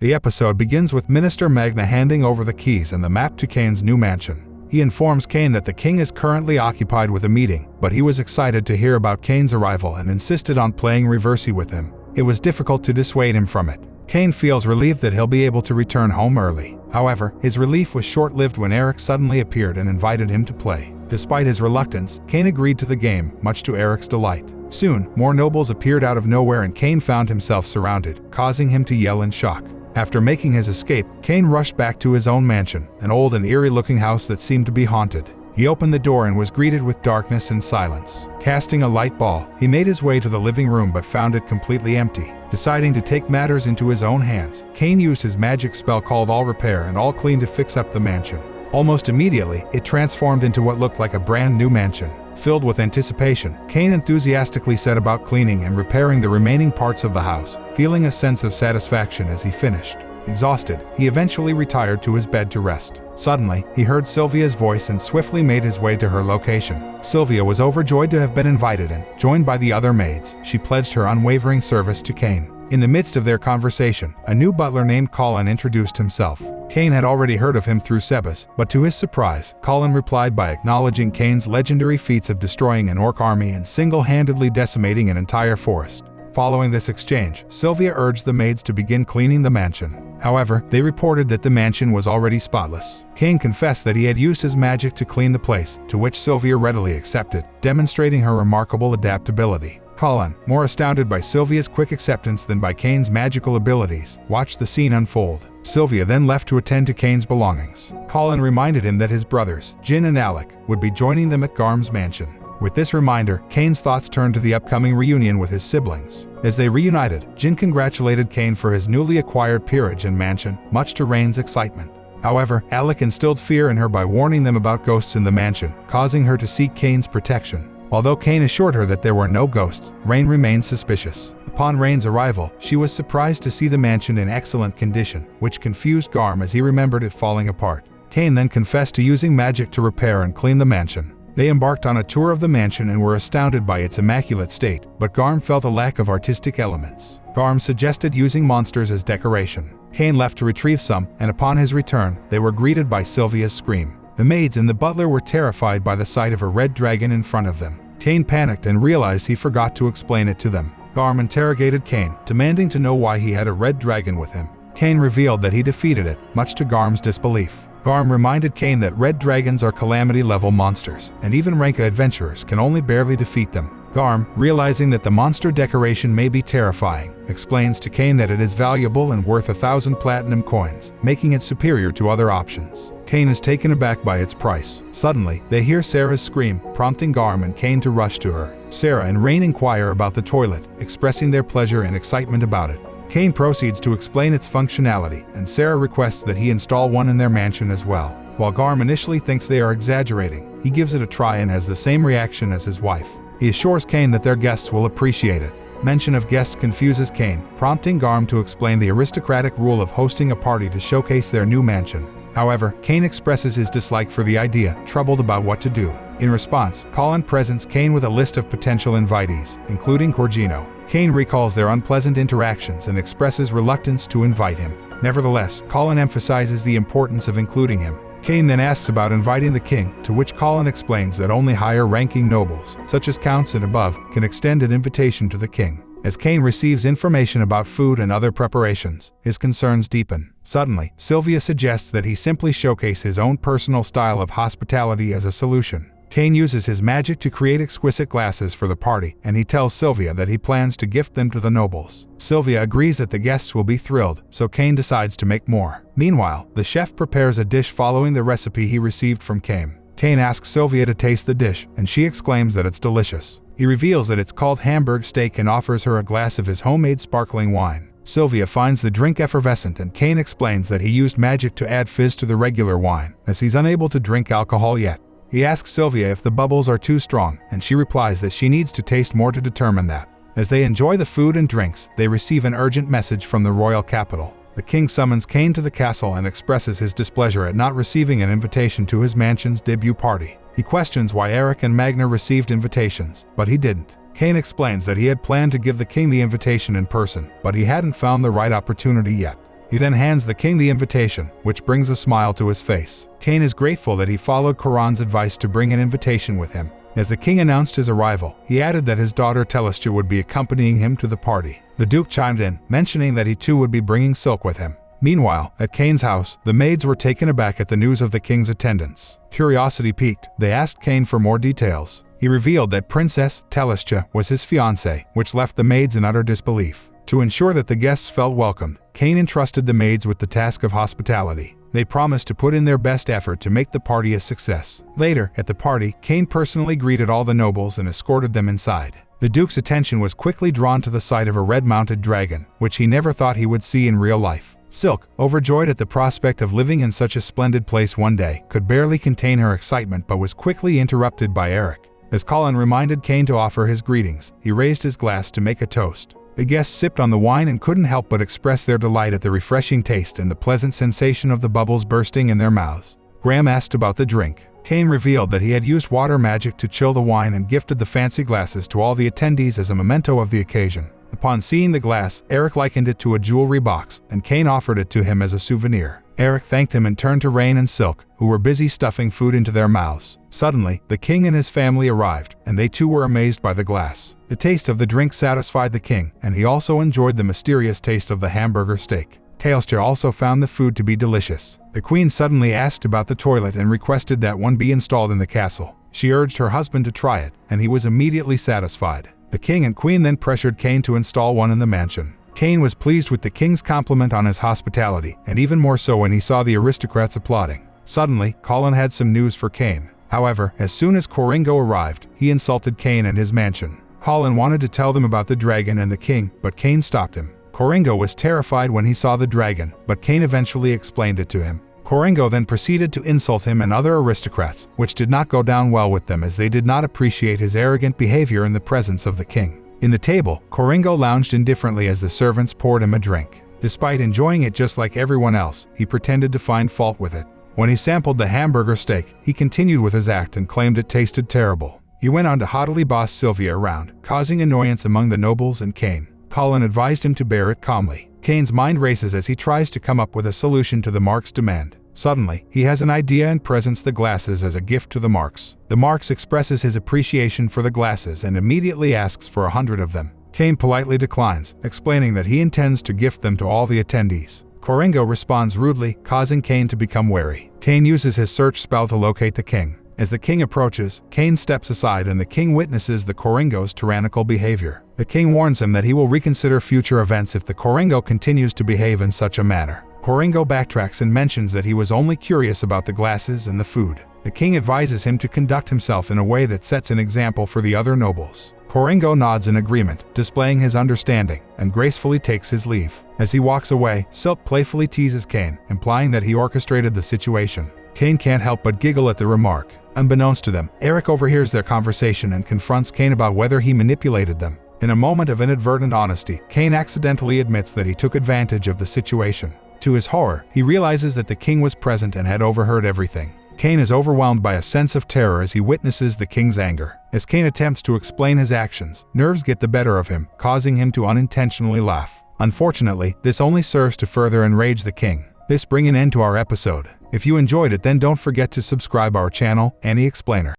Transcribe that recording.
The episode begins with Minister Magna handing over the keys and the map to Kane's new mansion. He informs Kane that the king is currently occupied with a meeting, but he was excited to hear about Kane's arrival and insisted on playing Reversi with him. It was difficult to dissuade him from it. Kane feels relieved that he'll be able to return home early. However, his relief was short-lived when Eric suddenly appeared and invited him to play. Despite his reluctance, Kane agreed to the game, much to Eric's delight. Soon, more nobles appeared out of nowhere and Kane found himself surrounded, causing him to yell in shock. After making his escape, Kane rushed back to his own mansion, an old and eerie-looking house that seemed to be haunted. He opened the door and was greeted with darkness and silence. Casting a light ball, he made his way to the living room but found it completely empty. Deciding to take matters into his own hands, Kane used his magic spell called All Repair and All Clean to fix up the mansion. Almost immediately, it transformed into what looked like a brand new mansion. Filled with anticipation, Kane enthusiastically set about cleaning and repairing the remaining parts of the house, feeling a sense of satisfaction as he finished. Exhausted, he eventually retired to his bed to rest. Suddenly, he heard Sylvia's voice and swiftly made his way to her location. Sylvia was overjoyed to have been invited and, joined by the other maids, she pledged her unwavering service to Kane. In the midst of their conversation, a new butler named Colin introduced himself. Kane had already heard of him through Sebas, but to his surprise, Colin replied by acknowledging Kane's legendary feats of destroying an orc army and single-handedly decimating an entire forest. Following this exchange, Sylvia urged the maids to begin cleaning the mansion. However, they reported that the mansion was already spotless. Kane confessed that he had used his magic to clean the place, to which Sylvia readily accepted, demonstrating her remarkable adaptability. Colin, more astounded by Sylvia's quick acceptance than by Kane's magical abilities, watched the scene unfold. Sylvia then left to attend to Kane's belongings. Colin reminded him that his brothers, Jin and Alec, would be joining them at Garm's mansion. With this reminder, Kane's thoughts turned to the upcoming reunion with his siblings. As they reunited, Jin congratulated Kane for his newly acquired peerage and mansion, much to Rain's excitement. However, Alec instilled fear in her by warning them about ghosts in the mansion, causing her to seek Kane's protection. Although Kane assured her that there were no ghosts, Rain remained suspicious. Upon Rain's arrival, she was surprised to see the mansion in excellent condition, which confused Garm as he remembered it falling apart. Kane then confessed to using magic to repair and clean the mansion. They embarked on a tour of the mansion and were astounded by its immaculate state, but Garm felt a lack of artistic elements. Garm suggested using monsters as decoration. Kane left to retrieve some, and upon his return, they were greeted by Sylvia's scream. The maids and the butler were terrified by the sight of a red dragon in front of them. Kane panicked and realized he forgot to explain it to them. Garm interrogated Kane, demanding to know why he had a red dragon with him. Kane revealed that he defeated it, much to Garm's disbelief. Garm reminded Kane that red dragons are calamity-level monsters, and even Ranka adventurers can only barely defeat them. Garm, realizing that the monster decoration may be terrifying, explains to Kane that it is valuable and worth 1,000 platinum coins, making it superior to other options. Kane is taken aback by its price. Suddenly, they hear Sarah's scream, prompting Garm and Kane to rush to her. Sarah and Rain inquire about the toilet, expressing their pleasure and excitement about it. Kane proceeds to explain its functionality, and Sarah requests that he install one in their mansion as well. While Garm initially thinks they are exaggerating, he gives it a try and has the same reaction as his wife. He assures Kane that their guests will appreciate it. Mention of guests confuses Kane, prompting Garm to explain the aristocratic rule of hosting a party to showcase their new mansion. However, Kane expresses his dislike for the idea, troubled about what to do. In response, Colin presents Kane with a list of potential invitees, including Corgino. Kane recalls their unpleasant interactions and expresses reluctance to invite him. Nevertheless, Colin emphasizes the importance of including him. Kane then asks about inviting the king, to which Colin explains that only higher-ranking nobles, such as counts and above, can extend an invitation to the king. As Kane receives information about food and other preparations, his concerns deepen. Suddenly, Sylvia suggests that he simply showcase his own personal style of hospitality as a solution. Kane uses his magic to create exquisite glasses for the party, and he tells Sylvia that he plans to gift them to the nobles. Sylvia agrees that the guests will be thrilled, so Kane decides to make more. Meanwhile, the chef prepares a dish following the recipe he received from Kane. Kane asks Sylvia to taste the dish, and she exclaims that it's delicious. He reveals that it's called Hamburg steak and offers her a glass of his homemade sparkling wine. Sylvia finds the drink effervescent, and Kane explains that he used magic to add fizz to the regular wine, as he's unable to drink alcohol yet. He asks Sylvia if the bubbles are too strong, and she replies that she needs to taste more to determine that. As they enjoy the food and drinks, they receive an urgent message from the royal capital. The king summons Kane to the castle and expresses his displeasure at not receiving an invitation to his mansion's debut party. He questions why Eric and Magna received invitations, but he didn't. Kane explains that he had planned to give the king the invitation in person, but he hadn't found the right opportunity yet. He then hands the king the invitation, which brings a smile to his face. Cain is grateful that he followed Coran's advice to bring an invitation with him. As the king announced his arrival, he added that his daughter Telestia would be accompanying him to the party. The duke chimed in, mentioning that he too would be bringing Silk with him. Meanwhile, at Cain's house, the maids were taken aback at the news of the king's attendance. Curiosity piqued, they asked Cain for more details. He revealed that Princess Telestia was his fiancée, which left the maids in utter disbelief. To ensure that the guests felt welcomed, Cain entrusted the maids with the task of hospitality. They promised to put in their best effort to make the party a success. Later, at the party, Cain personally greeted all the nobles and escorted them inside. The duke's attention was quickly drawn to the sight of a red-mounted dragon, which he never thought he would see in real life. Silk, overjoyed at the prospect of living in such a splendid place one day, could barely contain her excitement but was quickly interrupted by Eric. As Colin reminded Cain to offer his greetings, he raised his glass to make a toast. The guests sipped on the wine and couldn't help but express their delight at the refreshing taste and the pleasant sensation of the bubbles bursting in their mouths. Graham asked about the drink. Cain revealed that he had used water magic to chill the wine and gifted the fancy glasses to all the attendees as a memento of the occasion. Upon seeing the glass, Eric likened it to a jewelry box, and Cain offered it to him as a souvenir. Eric thanked him and turned to Rain and Silk, who were busy stuffing food into their mouths. Suddenly, the king and his family arrived, and they too were amazed by the glass. The taste of the drink satisfied the king, and he also enjoyed the mysterious taste of the hamburger steak. Telestia also found the food to be delicious. The queen suddenly asked about the toilet and requested that one be installed in the castle. She urged her husband to try it, and he was immediately satisfied. The king and queen then pressured Cain to install one in the mansion. Cain was pleased with the king's compliment on his hospitality, and even more so when he saw the aristocrats applauding. Suddenly, Colin had some news for Cain. However, as soon as Coringo arrived, he insulted Cain and his mansion. Colin wanted to tell them about the dragon and the king, but Cain stopped him. Coringo was terrified when he saw the dragon, but Cain eventually explained it to him. Coringo then proceeded to insult him and other aristocrats, which did not go down well with them as they did not appreciate his arrogant behavior in the presence of the king. In the table, Coringo lounged indifferently as the servants poured him a drink. Despite enjoying it just like everyone else, he pretended to find fault with it. When he sampled the hamburger steak, he continued with his act and claimed it tasted terrible. He went on to haughtily boss Sylvia around, causing annoyance among the nobles and Cain. Colin advised him to bear it calmly. Cain's mind races as he tries to come up with a solution to the Mark's demand. Suddenly, he has an idea and presents the glasses as a gift to the Marks. The Marks expresses his appreciation for the glasses and immediately asks for 100 of them. Cain politely declines, explaining that he intends to gift them to all the attendees. Coringo responds rudely, causing Cain to become wary. Cain uses his search spell to locate the king. As the king approaches, Cain steps aside and the king witnesses the Coringo's tyrannical behavior. The king warns him that he will reconsider future events if the Coringo continues to behave in such a manner. Coringo backtracks and mentions that he was only curious about the glasses and the food. The king advises him to conduct himself in a way that sets an example for the other nobles. Coringo nods in agreement, displaying his understanding, and gracefully takes his leave. As he walks away, Silk playfully teases Cain, implying that he orchestrated the situation. Cain can't help but giggle at the remark. Unbeknownst to them, Eric overhears their conversation and confronts Cain about whether he manipulated them. In a moment of inadvertent honesty, Cain accidentally admits that he took advantage of the situation. To his horror, he realizes that the king was present and had overheard everything. Cain is overwhelmed by a sense of terror as he witnesses the king's anger. As Cain attempts to explain his actions, nerves get the better of him, causing him to unintentionally laugh. Unfortunately, this only serves to further enrage the king. This brings an end to our episode. If you enjoyed it, then don't forget to subscribe our channel, aniexplainer.